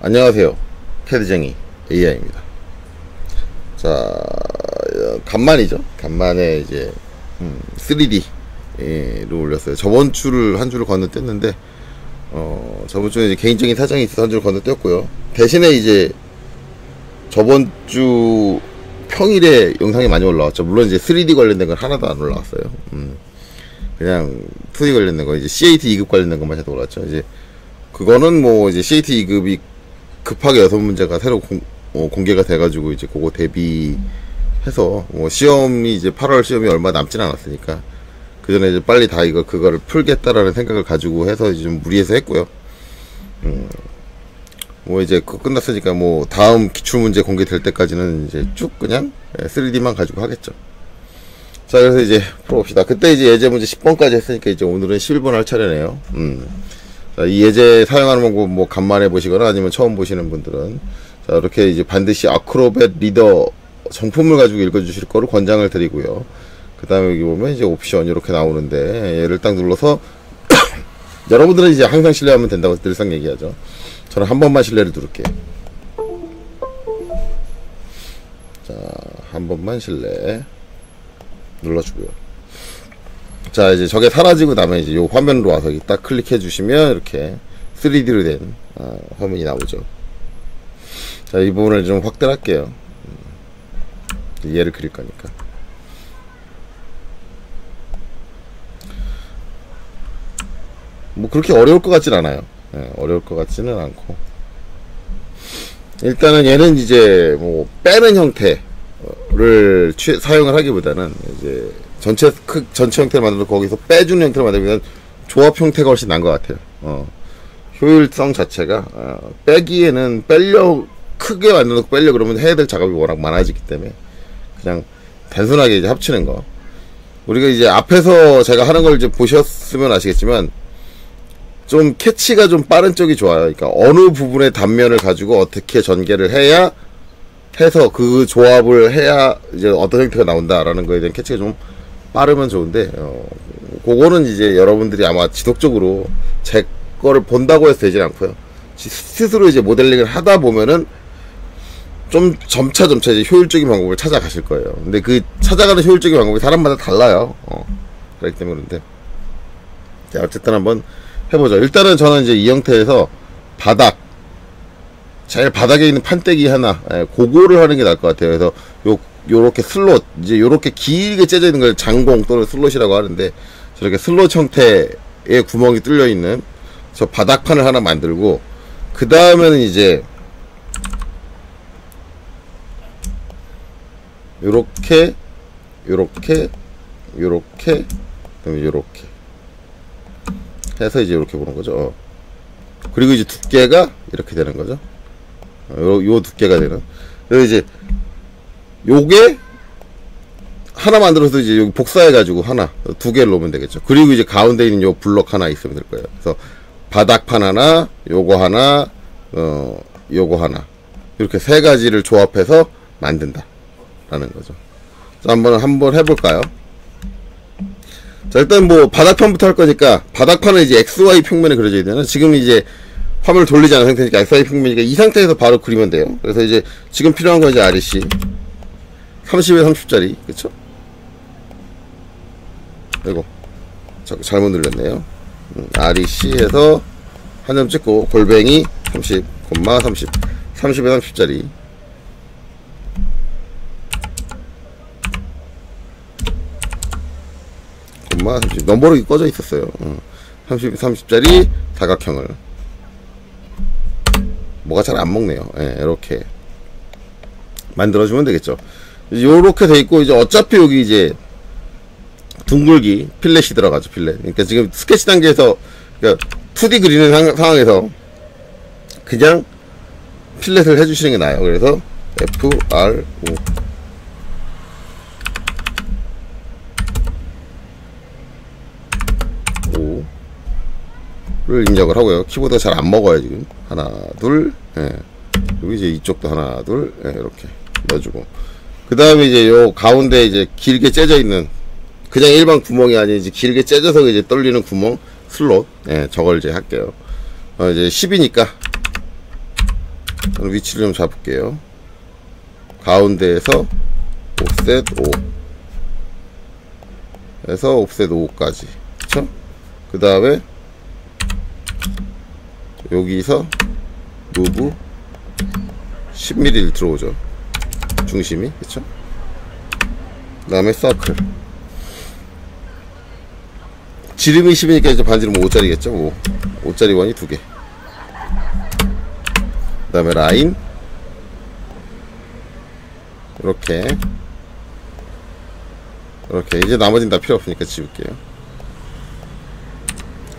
안녕하세요. 패드쟁이 AI입니다. 자, 간만이죠. 간만에 이제 3D를 올렸어요. 저번 주를 한 주를 건너뛰었는데 저번 주에 이제 개인적인 사정이 있어서 한 주를 건너뛰었고요. 대신에 이제 저번 주 평일에 영상이 많이 올라왔죠. 물론 이제 3D 관련된 건 하나도 안 올라왔어요. 그냥 2D 관련된 거, 이제 CAT 2급 관련된 것만 해도 올라왔죠. 이제 그거는 뭐 이제 CAT 2급이 급하게 6문제가 새로 공개가 돼가지고 이제 그거 대비해서 뭐 시험이 이제 8월 시험이 얼마 남진 않았으니까 그 전에 이제 빨리 다 그거를 풀겠다라는 생각을 가지고 해서 이제 좀 무리해서 했고요. 뭐 이제 끝났으니까 뭐 다음 기출문제 공개될 때까지는 이제 쭉 그냥 3D만 가지고 하겠죠. 자, 그래서 이제 풀어봅시다. 그때 이제 예제 문제 10번까지 했으니까 이제 오늘은 11번 할 차례네요. 자, 이 예제 사용하는 방법 뭐 간만에 보시거나 아니면 처음 보시는 분들은 자, 이렇게 이제 반드시 아크로벳 리더 정품을 가지고 읽어주실 거를 권장을 드리고요. 그 다음에 여기 보면 이제 옵션 이렇게 나오는데 얘를 딱 눌러서 여러분들은 이제 항상 신뢰하면 된다고 늘상 얘기하죠. 저는 한 번만 신뢰를 누를게요. 자, 한 번만 신뢰 눌러주고요. 자, 이제 저게 사라지고 나면 이제 요 화면으로 와서 딱 클릭해 주시면 이렇게 3D로 된 화면이 나오죠. 자, 이 부분을 좀 확대를 할게요. 얘를 그릴 거니까. 뭐 그렇게 어려울 것 같진 않아요. 어려울 것 같지는 않고, 일단은 얘는 이제 뭐 빼는 형태를 사용을 하기보다는 이제 전체 형태를 만들어서 거기서 빼주는 형태를 만들면 조합 형태가 훨씬 나은 것 같아요. 효율성 자체가 빼기에는 크게 만들어서 빼려 그러면 해야 될 작업이 워낙 많아지기 때문에 그냥 단순하게 이제 합치는 거. 우리가 이제 앞에서 제가 하는 걸 이제 보셨으면 아시겠지만 좀 캐치가 좀 빠른 쪽이 좋아요. 그러니까 어느 부분의 단면을 가지고 어떻게 전개를 해야 해서 그 조합을 해야 이제 어떤 형태가 나온다라는 거에 대한 캐치가 좀 빠르면 좋은데, 그거는 이제 여러분들이 아마 지속적으로 제 거를 본다고 해서 되진 않고요. 스스로 이제 모델링을 하다 보면은 좀 점차 이제 효율적인 방법을 찾아가실 거예요. 근데 그 찾아가는 효율적인 방법이 사람마다 달라요. 그렇기 때문에 그런데. 자, 어쨌든 한번 해보죠. 일단은 저는 이제 이 형태에서 제일 바닥에 있는 판때기 하나, 그거를 하는 게 나을 것 같아요. 그래서 요렇게 슬롯, 이제 요렇게 길게 째져 있는 걸 장공 또는 슬롯이라고 하는데, 저렇게 슬롯 형태의 구멍이 뚫려 있는 저 바닥판을 하나 만들고, 그 다음에는 이제 요렇게 그다음에 요렇게 해서 이제 이렇게 보는 거죠. 그리고 이제 두께가 이렇게 되는 거죠. 요 두께가 되는. 그래서 이제 요게 하나 만들어서 이제 여기 복사해가지고 두 개를 놓으면 되겠죠. 그리고 이제 가운데 있는 요 블럭 하나 있으면 될 거예요. 그래서 바닥판 하나, 요거 하나, 요거 하나, 이렇게 세 가지를 조합해서 만든다라는 거죠. 자, 한번 해볼까요? 자, 일단 뭐 바닥판부터 할 거니까 바닥판은 이제 XY 평면에 그려져야 되는, 지금 이제 화면을 돌리지 않은 상태니까 XY 평면이니까 이 상태에서 바로 그리면 돼요. 그래서 이제 지금 필요한 건 이제 REC 30에 30짜리, 그쵸? 이거 잘못 눌렀네요. REC에서 한 점 찍고 골뱅이 30, 30, 30에 30짜리. 넘버록이 꺼져 있었어요. 30짜리 사각형을. 뭐가 잘 안 먹네요. 이렇게 만들어주면 되겠죠. 요렇게 돼 있고, 이제 어차피 여기 이제 둥글기 필렛이 들어가죠. 필렛. 그러니까 지금 스케치 단계에서, 그러니까 2D 그리는 상황에서 그냥 필렛을 해주시는 게 나아요. 그래서 FRO 를 입력을 하고요. 키보드가 잘 안 먹어요, 지금. 하나, 둘, 그리고 이제 이쪽도 하나, 둘, 이렇게 넣어주고. 그 다음에 이제 요 가운데 이제 길게 째져 있는, 그냥 일반 구멍이 아니지 길게 째져서 이제 떨리는 구멍, 슬롯, 저걸 이제 할게요. 이제 10이니까 저는 위치를 좀 잡을게요. 가운데에서 옵셋 5 해서 옵셋 5까지. 그쵸? 그 다음에 여기서 무브 10mm 들어오죠. 중심이. 그쵸? 그 다음에 서클. 지름이 10이니까 이제 반지름 5짜리겠죠. 5짜리 원이 2개. 그 다음에 라인 이렇게 이제 나머지는 다 필요 없으니까 지울게요.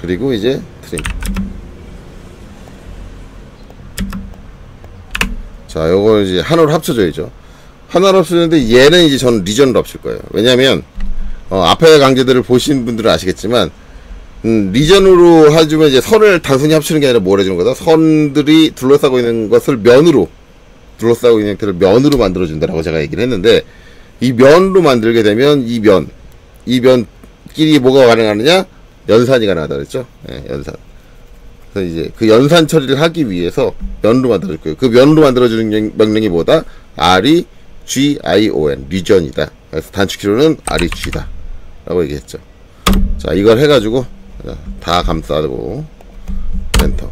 그리고 이제 트림. 자, 요걸 이제 하나로 합쳐줘야죠. 하나로 합쳐줬는데 얘는 이제 저는 리전으로 합칠 거예요. 왜냐면 앞에 강좌들을 보신 분들은 아시겠지만 리전으로 해주면 이제 선을 단순히 합치는 게 아니라 뭘 해주는 거다? 선들이 둘러싸고 있는 것을 면으로, 둘러싸고 있는 형태를 면으로 만들어준다라고 제가 얘기를 했는데, 이 면으로 만들게 되면 이 면끼리 뭐가 가능하느냐? 연산이 가능하다 그랬죠? 예, 연산. 그래서 이제 그 연산 처리를 하기 위해서 면으로 만들어줄 거예요. 그 면으로 만들어주는 명령이 뭐다? REGION, 리전이다. 그래서 단축키로는 REG다. 라고 얘기했죠. 자, 이걸 해가지고 다 감싸고 엔터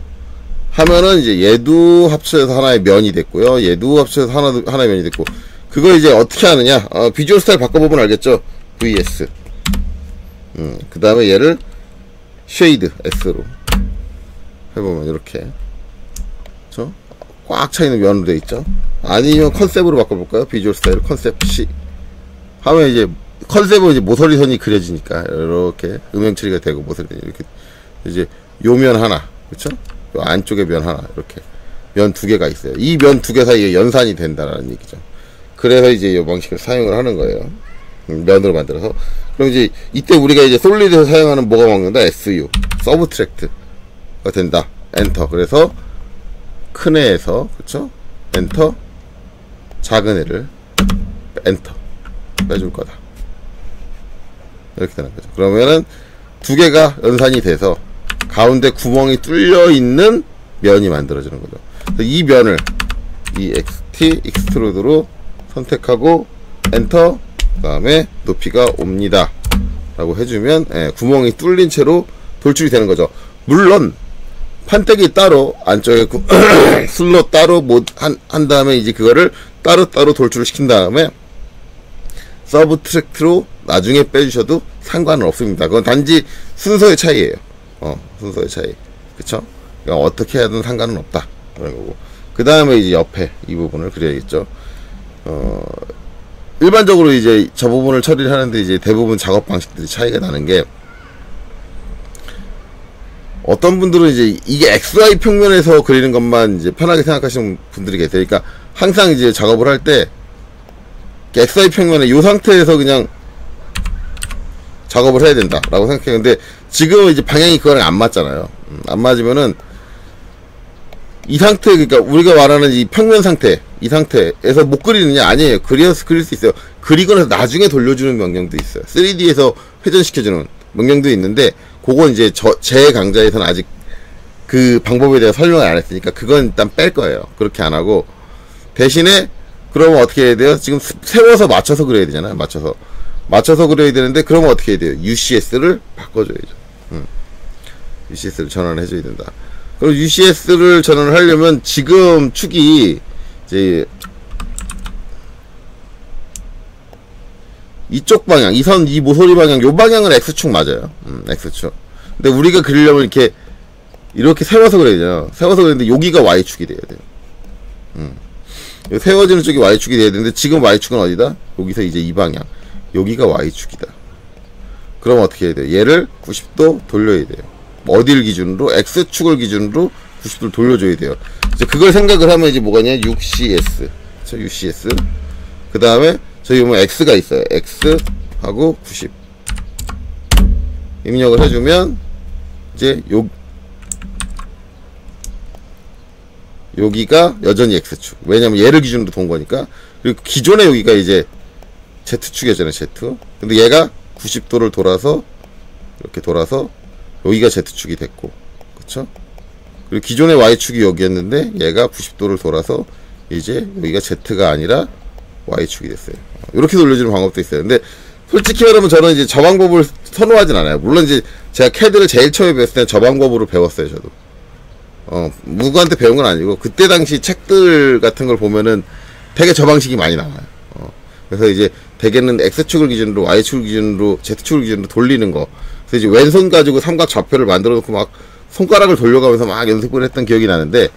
하면은 이제 얘도 합쳐서 하나의 면이 됐고요. 얘도 합쳐서 하나의 면이 됐고, 그걸 이제 어떻게 하느냐? 비주얼 스타일 바꿔보면 알겠죠? VS. 그 다음에 얘를 쉐이드 S로 해보면 이렇게, 그쵸? 꽉 차있는 면으로 되어 있죠. 아니면 컨셉으로 바꿔볼까요? 비주얼 스타일 컨셉 C 하면 이제 컨셉은 이제 모서리 선이 그려지니까 이렇게 음영 처리가 되고, 모서리 선이 이렇게 이제 요 면 하나, 그쵸? 요 안쪽에 면 하나, 이렇게 면 2개가 있어요. 이 면 2개 사이에 연산이 된다라는 얘기죠. 그래서 이제 이 방식을 사용을 하는 거예요. 면으로 만들어서. 그럼 이제 이때 우리가 이제 솔리드에서 사용하는 뭐가 먹는다? SU 서브트랙트가 된다. 엔터. 그래서 큰 애에서, 그쵸? 엔터, 작은 애를 엔터 빼줄 거다. 이렇게 되는 거죠. 그러면은 2개가 연산이 돼서 가운데 구멍이 뚫려 있는 면이 만들어지는 거죠. 이 면을 이 XT 익스트루드로 선택하고 엔터, 그 다음에 높이가 옵니다 라고 해주면, 구멍이 뚫린 채로 돌출이 되는 거죠. 물론 판때기 따로 안쪽에 슬롯 따로 한 다음에 이제 그거를 따로 돌출을 시킨 다음에 서브 트랙트로 나중에 빼주셔도 상관은 없습니다. 그건 단지 순서의 차이예요. 순서의 차이. 그쵸? 그러니까 어떻게 하든 상관은 없다. 그런 거고. 그 다음에 이제 옆에 이 부분을 그려야겠죠. 일반적으로 이제 저 부분을 처리를 하는데 이제 대부분 작업 방식들이 차이가 나는 게, 어떤 분들은 이제 이게 XY 평면에서 그리는 것만 이제 편하게 생각하시는 분들이 계세요. 그러니까 항상 이제 작업을 할 때 XY 평면에 이 상태에서 그냥 작업을 해야 된다라고 생각해요. 근데 지금은 이제 방향이 그거랑 안 맞잖아요. 안 맞으면은 이 상태, 그러니까 우리가 말하는 이 평면 상태, 이 상태에서 못 그리느냐? 아니에요. 그릴 수 있어요. 그리거나 나중에 돌려주는 명령도 있어요. 3D에서 회전시켜주는 명령도 있는데, 그건 이제 제 강좌에서는 아직 그 방법에 대해 설명을 안 했으니까 그건 일단 뺄 거예요. 그렇게 안 하고, 대신에 그러면 어떻게 해야 돼요? 지금 세워서 맞춰서 그려야 되잖아요. 맞춰서 그려야 되는데, 그러면 어떻게 해야 돼요? UCS를 바꿔줘야죠. UCS를 전환해줘야 된다. 그리고 UCS를 전환을 하려면 지금 축이 이제 이쪽 방향, 이 모서리 방향, 요 방향은 X축 맞아요. X축. 근데 우리가 그리려면 이렇게 세워서 그려야 돼요. 세워서 그리는데 여기가 Y축이 돼야 돼요. 세워지는 쪽이 Y축이 돼야 되는데, 지금 Y축은 어디다? 여기서 이제 이 방향. 여기가 Y축이다. 그럼 어떻게 해야 돼요? 얘를 90도 돌려야 돼요. 어딜 기준으로? X축을 기준으로 90도를 돌려줘야 돼요. 이제 그걸 생각을 하면 이제 뭐가 있냐? UCS. 그쵸? UCS. 그 다음에 저기 보면 X가 있어요. X하고 90. 입력을 해주면 이제 여기가 여전히 X축. 왜냐면 얘를 기준으로 본 거니까. 그리고 기존에 여기가 이제 Z축이었잖아요. Z. 근데 얘가 90도를 돌아서 이렇게 돌아서 여기가 Z축이 됐고, 그쵸? 그리고 기존의 Y축이 여기였는데 얘가 90도를 돌아서 이제 여기가 Z가 아니라 Y축이 됐어요. 이렇게 돌려주는 방법도 있어요. 근데 솔직히 말하면 저는 이제 저 방법을 선호하진 않아요. 물론 이제 제가 CAD를 제일 처음에 배웠을 때 저 방법으로 배웠어요, 저도. 누구한테 배운 건 아니고, 그때 당시 책들 같은 걸 보면은 되게 저 방식이 많이 나와요. 그래서 이제 대개는 X축을 기준으로, Y축을 기준으로, Z축을 기준으로 돌리는 거. 그래서 이제 왼손 가지고 삼각 좌표를 만들어 놓고 막 손가락을 돌려가면서 막 연습을 했던 기억이 나는데,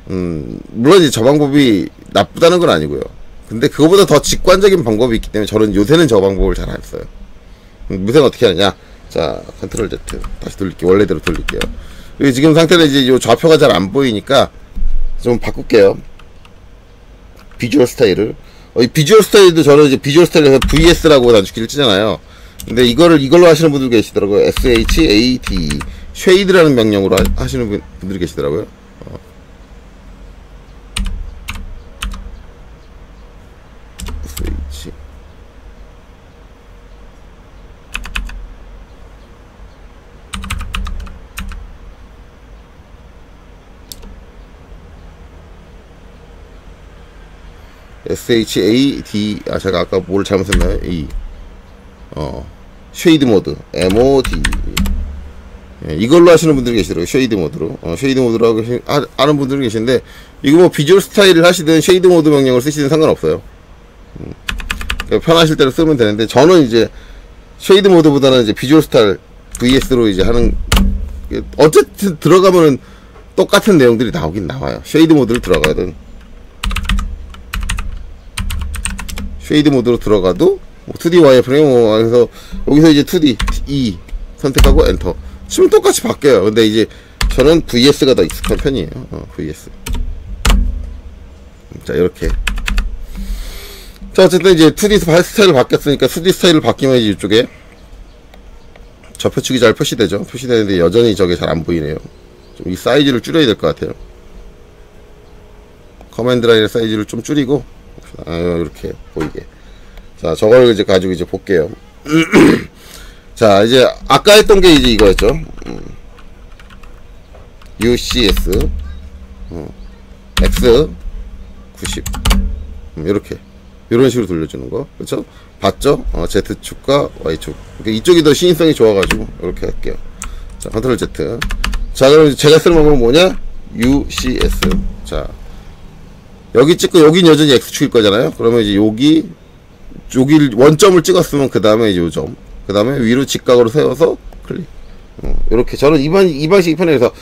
물론 이제 저 방법이 나쁘다는 건 아니고요. 근데 그거보다 더 직관적인 방법이 있기 때문에 저는 요새는 저 방법을 잘 안 써요. 요새는 어떻게 하느냐. 자, 컨트롤 Z. 다시 돌릴게요. 원래대로 돌릴게요. 그리고 지금 상태는 이제 요 좌표가 잘 안 보이니까 좀 바꿀게요. 비주얼 스타일을. 이 비주얼 스타일도 저는 이제 비주얼 스타일에서 VS라고 단축키를 치잖아요. 근데 이걸로 하시는 분들 계시더라고요. SHAD. 쉐이드라는 명령으로 하시는 분들이 계시더라고요. SHAD. 제가 아까 뭘 잘못했나요? 쉐이드 모드. MOD. 예, 이걸로 하시는 분들이 계시더라고요. 쉐이드 모드로. 쉐이드 모드로 하는 분들이 계신데, 이거 뭐 비주얼 스타일을 하시든 쉐이드 모드 명령을 쓰시든 상관없어요. 그러니까 편하실 대로 쓰면 되는데, 저는 이제 쉐이드 모드보다는 이제 비주얼 스타일 VS로 이제 하는, 어쨌든 들어가면은 똑같은 내용들이 나오긴 나와요. 쉐이드 모드를 들어가든, 쉐이드 모드로 들어가도, 2D 와이어프레임, 그래서 여기서 이제 2D, E 선택하고 엔터. 치면 똑같이 바뀌어요. 근데 이제 저는 VS가 더 익숙한 편이에요. VS. 자, 이렇게. 자, 어쨌든 이제 2D 스타일을 바뀌었으니까 2D 스타일을 바뀌면 이제 이쪽에 좌표축이 잘 표시되죠. 표시되는데 여전히 저게 잘 안 보이네요. 좀 이 사이즈를 줄여야 될 것 같아요. 커맨드 라인의 사이즈를 좀 줄이고, 이렇게 보이게. 자, 저걸 이제 가지고 이제 볼게요. 자, 이제 아까 했던 게 이제 이거였죠. UCS X 90 이렇게 이런 식으로 돌려주는 거, 그렇죠? 봤죠? Z축과 Y축. 그러니까 이쪽이 더 시인성이 좋아가지고 이렇게 할게요. 자, 컨트롤 Z. 자, 그럼 제가 쓰는 방법은 뭐냐? UCS. 자, 여기 찍고 여긴 여전히 X축일 거잖아요. 그러면 이제 여기 원점을 찍었으면 그 다음에 이제 요점, 그 다음에 위로 직각으로 세워서 클릭. 이렇게 저는 이 방식이 편해서,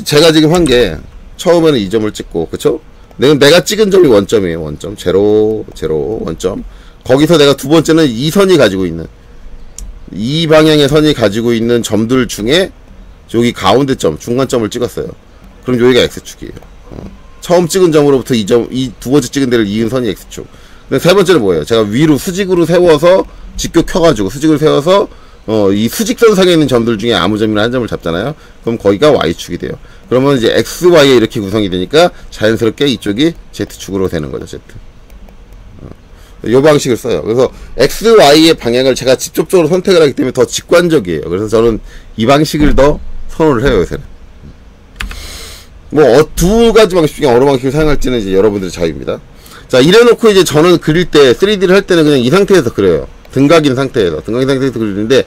제가 지금 한 게 처음에는 이 점을 찍고, 그쵸? 내가 찍은 점이 원점이에요. 원점. 0, 0, 원점. 거기서 내가 두 번째는 이 선이 가지고 있는, 이 방향의 선이 가지고 있는 점들 중에 여기 가운데 점, 중간점을 찍었어요. 그럼 여기가 X축이에요. 처음 찍은 점으로부터 이 두 번째 찍은 데를 이은 선이 X축. 근데 세 번째는 뭐예요? 제가 위로 수직으로 세워서 직교 켜가지고 수직으로 세워서 이 수직선상에 있는 점들 중에 아무 점이나 한 점을 잡잖아요. 그럼 거기가 Y축이 돼요. 그러면 이제 X, Y에 이렇게 구성이 되니까 자연스럽게 이쪽이 Z축으로 되는 거죠. Z. 이 방식을 써요. 그래서 X, Y의 방향을 제가 직접적으로 선택을 하기 때문에 더 직관적이에요. 그래서 저는 이 방식을 더 선호를 해요, 요새는. 뭐 두 가지 방식 중에 어느 방식을 사용할지는 이제 여러분들의 자유입니다. 자, 이래놓고 이제 저는 그릴 때 3D를 할 때는 그냥 이 상태에서 그려요. 등각인 상태에서 그리는데,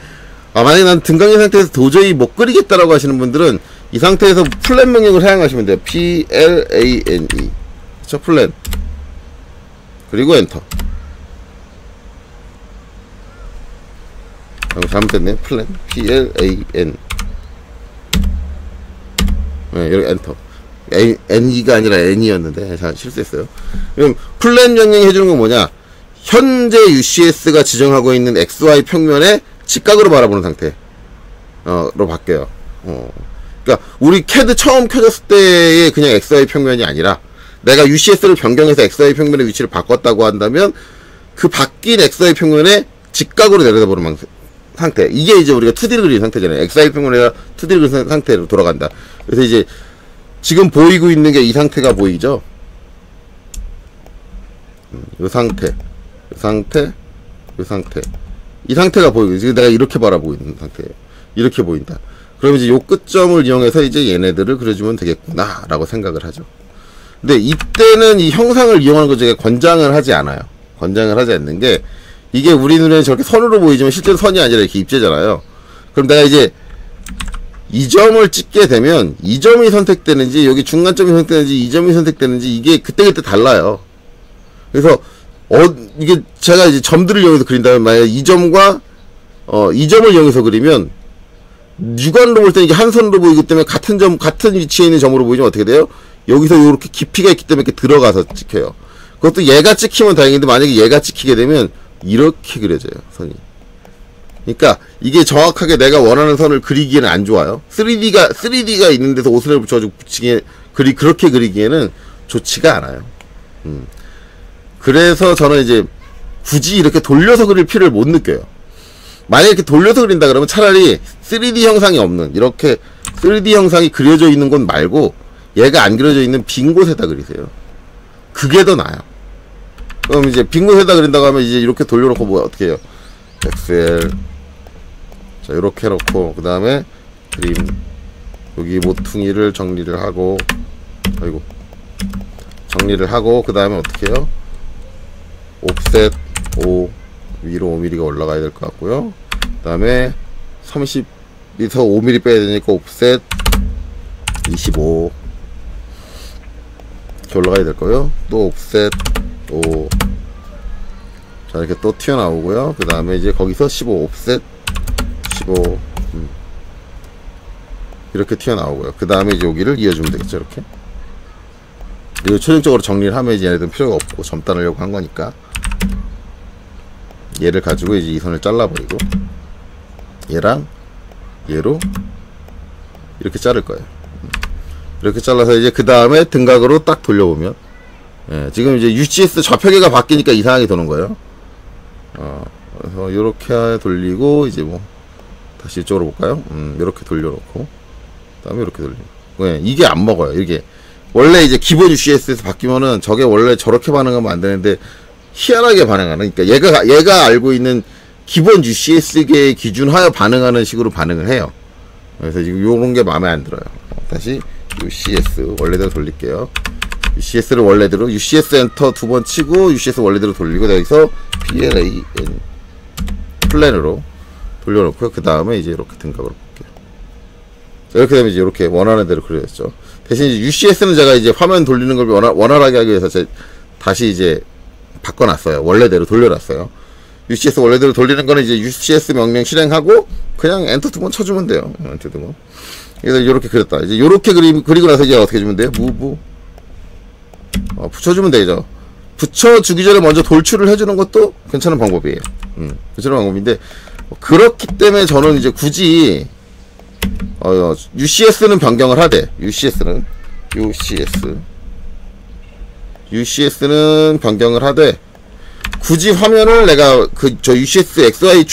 만약에 난 등각인 상태에서 도저히 못 그리겠다라고 하시는 분들은 이 상태에서 플랜 명령을 사용하시면 돼요. PLANE. 그쵸? 플랜. 그리고 엔터. 잘못됐네요. 플랜. PLAN. 네, 여기 엔터. N이가 아니라 N이었는데 잘 실수했어요. 그럼 플랜 명령이 해주는 건 뭐냐? 현재 UCS가 지정하고 있는 XY 평면에 직각으로 바라보는 상태로 바뀌어요. 그러니까 우리 CAD 처음 켜졌을 때의 그냥 XY 평면이 아니라, 내가 UCS를 변경해서 XY 평면의 위치를 바꿨다고 한다면 그 바뀐 XY 평면에 직각으로 내려다보는 상태. 이게 이제 우리가 2D를 그리는 상태잖아요. XY 평면에가 2D를 그리는 상태로 돌아간다. 그래서 이제 지금 보이고 있는 게 이 상태가 보이죠? 이 상태. 이 상태가 보이고, 지금 내가 이렇게 바라보고 있는 상태예요. 이렇게 보인다. 그러면 이제 요 끝점을 이용해서 이제 얘네들을 그려주면 되겠구나 라고 생각을 하죠. 근데 이때는 이 형상을 이용하는 거 제가 권장을 하지 않아요. 권장을 하지 않는 게, 이게 우리 눈에 저렇게 선으로 보이지만 실제로 선이 아니라 이렇게 입체잖아요. 그럼 내가 이제 이 점을 찍게 되면 이 점이 선택되는지 여기 중간점이 선택되는지 이 점이 선택되는지 이게 그때그때 달라요. 그래서 이게 제가 이제 점들을 이용해서 그린다면, 만약에 이 점과 이 점을 이용해서 그리면 육안으로 볼 때는 이게 한 선으로 보이기 때문에 같은 위치에 있는 점으로 보이면 어떻게 돼요? 여기서 이렇게 깊이가 있기 때문에 이렇게 들어가서 찍혀요. 그것도 얘가 찍히면 다행인데, 만약에 얘가 찍히게 되면 이렇게 그려져요, 선이. 그러니까 이게 정확하게 내가 원하는 선을 그리기에는 안 좋아요. 3D가 있는 데서 옷을 붙여가지고 그렇게 그리기에는 좋지가 않아요. 그래서 저는 이제 굳이 이렇게 돌려서 그릴 필요를 못 느껴요. 만약에 이렇게 돌려서 그린다 그러면 차라리 3D 형상이 없는, 이렇게 3D 형상이 그려져 있는 곳 말고 얘가 안 그려져 있는 빈 곳에다 그리세요. 그게 더 나아요. 그럼 이제 빈 곳에다 그린다고 하면 이제 이렇게 돌려놓고 뭐 어떻게 해요? 엑셀. 자, 이렇게 해놓고, 그 다음에 그림. 여기 모퉁이를 정리를 하고, 정리를 하고, 그 다음에 어떻게 해요? 옵셋 5, 위로 5mm가 올라가야 될 것 같고요. 그 다음에 30에서 5mm 빼야 되니까 옵셋 25 이렇게 올라가야 될 거고요. 또 옵셋 5. 자, 이렇게 또 튀어나오고요. 그 다음에 이제 거기서 15 옵셋 15 이렇게 튀어나오고요. 그 다음에 이제 여기를 이어주면 되겠죠. 이렇게. 이거 최종적으로 정리를 하면 이제 얘네들은 필요가 없고 점 따르려고 한 거니까 얘를 가지고 이제 이 선을 잘라버리고 얘랑 얘로 이렇게 자를 거예요. 이렇게 잘라서 이제 그 다음에 등각으로 딱 돌려보면, 예, 지금 이제 UCS 좌표계가 바뀌니까 이상하게 도는 거예요. 그래서 요렇게 돌리고 이제 뭐 다시 이쪽으로 볼까요? 요렇게 돌려놓고 그 다음에 이렇게 돌리고, 예, 이게 안 먹어요. 이게 원래 이제 기본 UCS에서 바뀌면은 저게 원래 저렇게 반응하면 안 되는데 희한하게 반응하는, 그러니까 얘가 알고 있는 기본 UCS계의 기준하여 반응하는 식으로 반응을 해요. 그래서 지금 요런 게 마음에 안 들어요. 다시 UCS 원래대로 돌릴게요. UCS를 원래대로, UCS 엔터 두 번 치고 UCS 원래대로 돌리고, 여기서 PLAN 플랜으로 돌려놓고요. 그 다음에 이제 이렇게 등각으로 볼게요. 자, 이렇게 되면 이제 이렇게 원하는 대로 그려졌죠. 대신 이제 UCS는 제가 이제 화면 돌리는 걸 원활하게 하기 위해서 다시 이제 바꿔놨어요. 원래대로 돌려놨어요. UCS 원래대로 돌리는 거는 이제 UCS 명령 실행하고 그냥 엔터 두 번 쳐주면 돼요. 엔터 두 번. 그래서 이렇게 그렸다. 이제 이렇게 그리고 나서 이제 어떻게 해주면 돼요? 무브. 붙여주면 되죠. 붙여주기 전에 먼저 돌출을 해주는 것도 괜찮은 방법이에요. 괜찮은 방법인데, 그렇기 때문에 저는 이제 굳이 UCS는 변경을 하되, UCS는 변경을 하되, 굳이 화면을 내가 저 UCS XY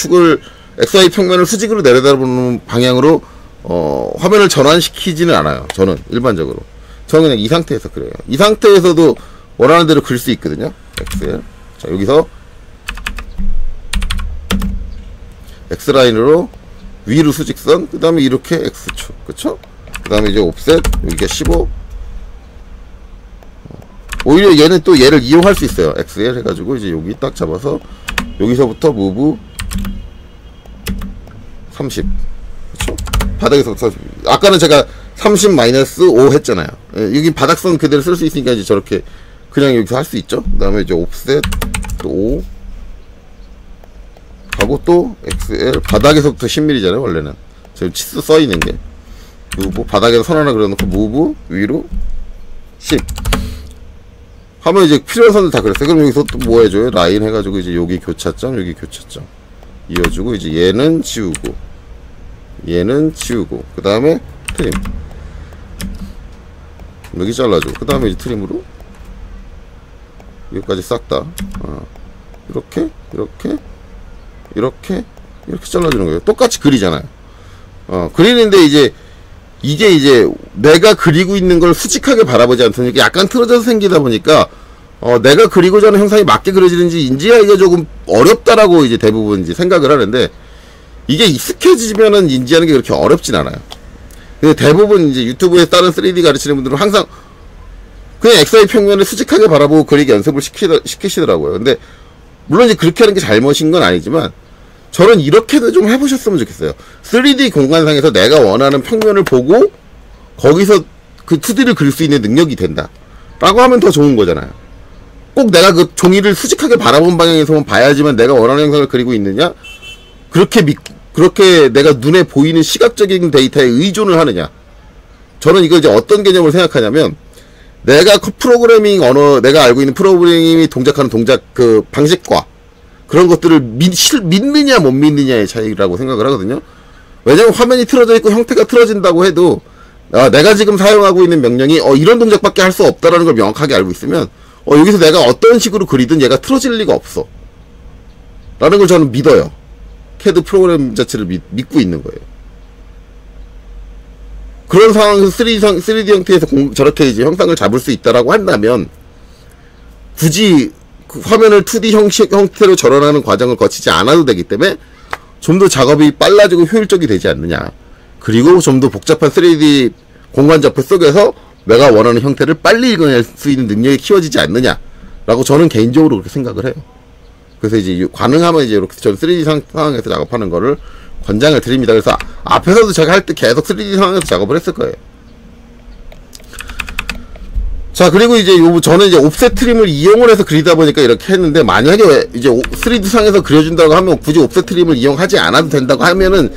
평면을 수직으로 내려다보는 방향으로 화면을 전환시키지는 않아요. 저는 일반적으로. 저는 그냥 이 상태에서 그래요. 이 상태에서도 원하는 대로 그릴 수 있거든요. 엑셀. 자, 여기서 X라인으로 위로 수직선, 그 다음에 이렇게 X축. 그쵸? 그 다음에 이제 옵셋, 여기가 15. 오히려 얘는 또 얘를 이용할 수 있어요. XL 해가지고 이제 여기 딱 잡아서 여기서부터 무브 30. 그쵸? 바닥에서부터 30. 아까는 제가 30-5 했잖아요. 예, 여기 바닥선 그대로 쓸 수 있으니까 이제 저렇게 그냥 여기서 할 수 있죠. 그 다음에 이제 옵셋 또 5 하고 또 XL, 바닥에서부터 10mm잖아요 원래는. 지금 치수 써있는 게 무브, 바닥에서 선 하나 그려놓고 무브 위로 10 하면 이제 필요한 선을 다 그렸어요. 그럼 여기서 또 뭐 해줘요? 라인 해가지고 이제 여기 교차점, 여기 교차점 이어주고, 이제 얘는 지우고 얘는 지우고, 그 다음에 트림, 여기 잘라줘. 그 다음에 이제 트림으로 여기까지 싹 다 이렇게 잘라주는 거예요. 똑같이 그리잖아요. 그리는데 이제 이게 이제 내가 그리고 있는 걸 수직하게 바라보지 않으니까 약간 틀어져서 생기다 보니까 내가 그리고자 하는 형상이 맞게 그려지는지 인지하기가 조금 어렵다라고 이제 대부분 이제 생각을 하는데, 이게 익숙해지면은 인지하는 게 그렇게 어렵진 않아요. 근데 대부분 이제 유튜브에 다른 3D 가르치는 분들은 항상 그냥 XY 평면을 수직하게 바라보고 그리기 연습을 시키시더라고요. 근데 물론 이제 그렇게 하는 게 잘못인 건 아니지만 저는 이렇게도 좀 해보셨으면 좋겠어요. 3D 공간상에서 내가 원하는 평면을 보고 거기서 그 2D를 그릴 수 있는 능력이 된다 라고 하면 더 좋은 거잖아요. 꼭 내가 그 종이를 수직하게 바라본 방향에서만 봐야지만 내가 원하는 형상을 그리고 있느냐, 그렇게 내가 눈에 보이는 시각적인 데이터에 의존을 하느냐. 저는 이걸 이제 어떤 개념을 생각하냐면, 내가 프로그래밍 언어, 내가 알고 있는 프로그래밍이 동작하는 동작 그 방식과 그런 것들을 믿느냐 못 믿느냐의 차이라고 생각을 하거든요. 왜냐면 화면이 틀어져 있고 형태가 틀어진다고 해도 내가 지금 사용하고 있는 명령이 이런 동작밖에 할 수 없다라는 걸 명확하게 알고 있으면 여기서 내가 어떤 식으로 그리든 얘가 틀어질 리가 없어 라는 걸 저는 믿어요. CAD 프로그램 자체를 믿고 있는 거예요. 그런 상황에서 3D 형태에서 저렇게 이제 형상을 잡을 수 있다라고 한다면 굳이 그 화면을 2D 형태로 전환하는 과정을 거치지 않아도 되기 때문에 좀 더 작업이 빨라지고 효율적이 되지 않느냐. 그리고 좀 더 복잡한 3D 공간 접근 속에서 내가 원하는 형태를 빨리 읽어낼 수 있는 능력이 키워지지 않느냐라고 저는 개인적으로 그렇게 생각을 해요. 그래서 이제 가능하면 이제 이렇게 전 3D 상황에서 작업하는 거를 권장을 드립니다. 그래서 앞에서도 제가 할 때 계속 3D 상황에서 작업을 했을 거예요. 자, 그리고 이제 저는 이제 옵셋 트림을 이용을 해서 그리다 보니까 이렇게 했는데, 만약에 이제 3D 상에서 그려준다고 하면 굳이 옵셋 트림을 이용하지 않아도 된다고 하면은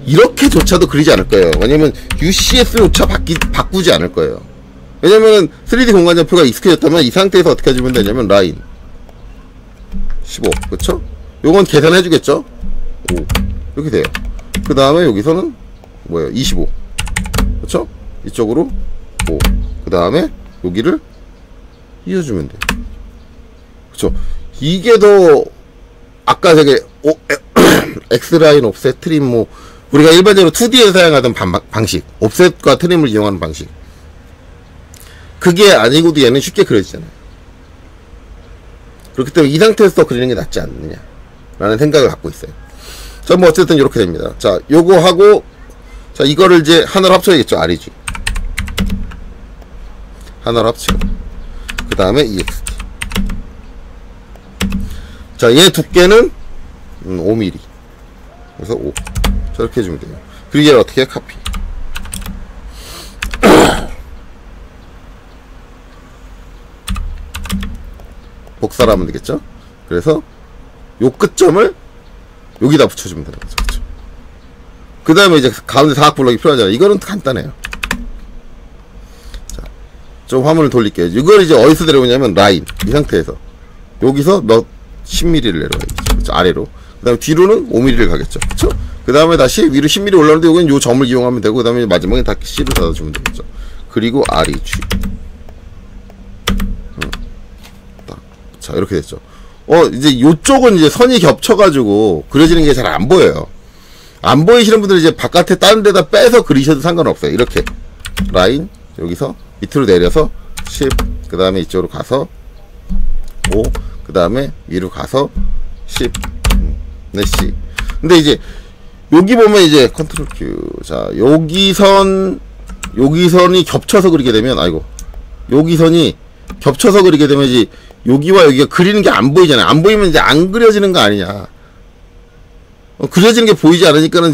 이렇게조차도 그리지 않을 거예요. 왜냐면 UCS조차 바꾸지 않을 거예요. 왜냐면은 3D 공간 좌표가 익숙해졌다면 이 상태에서 어떻게 해주면 되냐면 라인 15, 그쵸? 요건 계산해주겠죠? 5 이렇게 돼요. 그 다음에 여기서는 뭐예요? 25, 그쵸? 이쪽으로 5, 그 다음에 여기를 이어주면 돼요. 그쵸? 이게 더 아까 되게 X라인, 옵셋, 트림 뭐 우리가 일반적으로 2D에서 사용하던 방식, 옵셋과 트림을 이용하는 방식, 그게 아니고도 얘는 쉽게 그려지잖아요. 그렇기 때문에 이 상태에서 더 그리는 게 낫지 않느냐 라는 생각을 갖고 있어요. 자, 뭐 어쨌든 이렇게 됩니다. 자, 요거 하고, 자, 이거를 이제 하나로 합쳐야겠죠. REG 하나로 합치고, 그 다음에 EXT. 자, 얘 두께는 5mm. 그래서 5 저렇게 해주면 돼요. 그리고 얘를 어떻게 해? 카피. 복사를 하면 되겠죠? 그래서 요 끝점을 여기다 붙여주면 되는 거죠. 그렇죠? 그 다음에 이제 가운데 사각 블럭이 필요하잖아요. 이거는 간단해요. 자, 좀 화면을 돌릴게요. 이걸 이제 어디서 내려오냐면 라인, 이 상태에서 여기서 몇 10mm를 내려가야죠. 그렇죠? 아래로. 그 다음에 뒤로는 5mm를 가겠죠. 그렇죠? 그 다음에 다시 위로 10mm 올라오는데 여기는 요 점을 이용하면 되고, 그 다음에 마지막에 다 C를 닫아주면 되겠죠. 그리고 REG. 자, 이렇게 됐죠. 이제 요쪽은 이제 선이 겹쳐가지고 그려지는 게 잘 안 보여요. 안 보이시는 분들은 이제 바깥에 다른 데다 빼서 그리셔도 상관없어요. 이렇게 라인 여기서 밑으로 내려서 10, 그 다음에 이쪽으로 가서 5, 그 다음에 위로 가서 10, 네, C. 근데 이제 여기 보면 이제 컨트롤 Q. 자, 여기 선이 겹쳐서 그리게 되면, 아이고, 여기 선이 겹쳐서 그리게 되면 이제 여기와 여기가 그리는 게 안 보이잖아요. 안 보이면 이제 안 그려지는 거 아니냐. 그려지는 게 보이지 않으니까는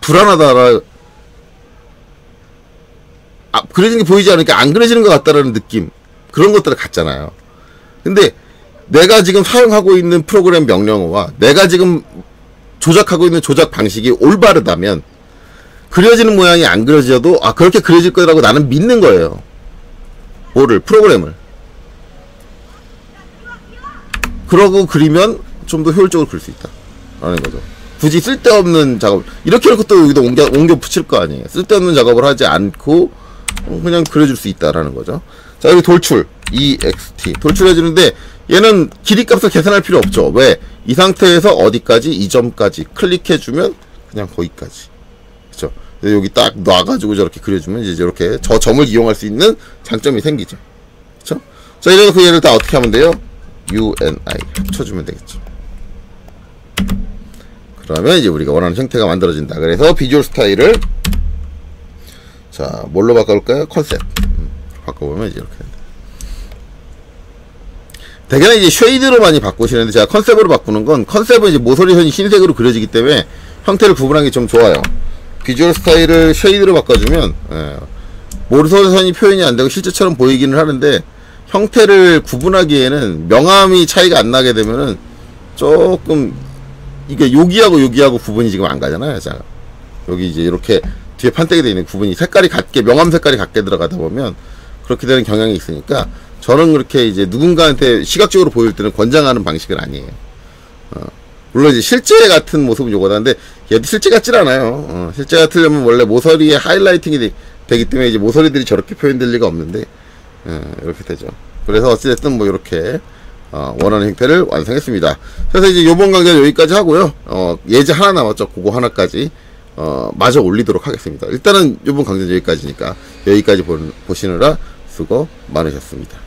불안하다. 그려지는 게 보이지 않으니까 안 그려지는 것 같다라는 느낌, 그런 것들을 갖잖아요. 근데 내가 지금 사용하고 있는 프로그램 명령어와 내가 지금 조작하고 있는 조작 방식이 올바르다면 그려지는 모양이 안 그려져도 그렇게 그려질 거라고 나는 믿는 거예요. 프로그램을. 그러고 그리면 좀 더 효율적으로 그릴 수 있다 라는 거죠. 굳이 쓸데없는 작업, 이렇게 해놓고 또 여기다 옮겨 붙일 거 아니에요. 쓸데없는 작업을 하지 않고 그냥 그려줄 수 있다라는 거죠. 자, 여기 돌출 EXT 돌출해주는데 얘는 길이값을 계산할 필요 없죠. 왜? 이 상태에서 어디까지? 이 점까지 클릭해주면 그냥 거기까지. 그쵸? 여기 딱 놔가지고 저렇게 그려주면 이제 이렇게 저 점을 이용할 수 있는 장점이 생기죠. 그쵸? 자, 이래서 그 얘를 다 어떻게 하면 돼요? UNI 합쳐주면 되겠죠. 그러면 이제 우리가 원하는 형태가 만들어진다. 그래서 비주얼 스타일을 자, 뭘로 바꿔볼까요? 컨셉. 바꿔보면 이제 이렇게 된다. 대개는 이제 쉐이드로 많이 바꾸시는데, 제가 컨셉으로 바꾸는 건, 컨셉은 이제 모서리선이 흰색으로 그려지기 때문에 형태를 구분하기 좀 좋아요. 비주얼 스타일을 쉐이드로 바꿔주면, 모서리선이 표현이 안 되고 실제처럼 보이기는 하는데, 형태를 구분하기에는 명암이 차이가 안 나게 되면은 조금, 이게 여기하고 구분이 지금 안 가잖아요. 자, 여기 이제 이렇게 뒤에 판때기 되어 있는 구분이 색깔이 같게, 명암 색깔이 같게 들어가다 보면 그렇게 되는 경향이 있으니까, 저는 그렇게 이제 누군가한테 시각적으로 보일 때는 권장하는 방식은 아니에요. 물론 이제 실제 같은 모습은 요거다는데, 얘도 실제 같질 않아요. 실제 같으려면 원래 모서리에 하이라이팅이 되기 때문에 이제 모서리들이 저렇게 표현될 리가 없는데, 이렇게 되죠. 그래서 어찌됐든 뭐 이렇게 원하는 형태를 완성했습니다. 그래서 이제 요번 강좌는 여기까지 하고요. 예제 하나 남았죠. 그거 하나까지 마저 올리도록 하겠습니다. 일단은 요번 강좌는 여기까지니까, 여기까지 보시느라 수고 많으셨습니다.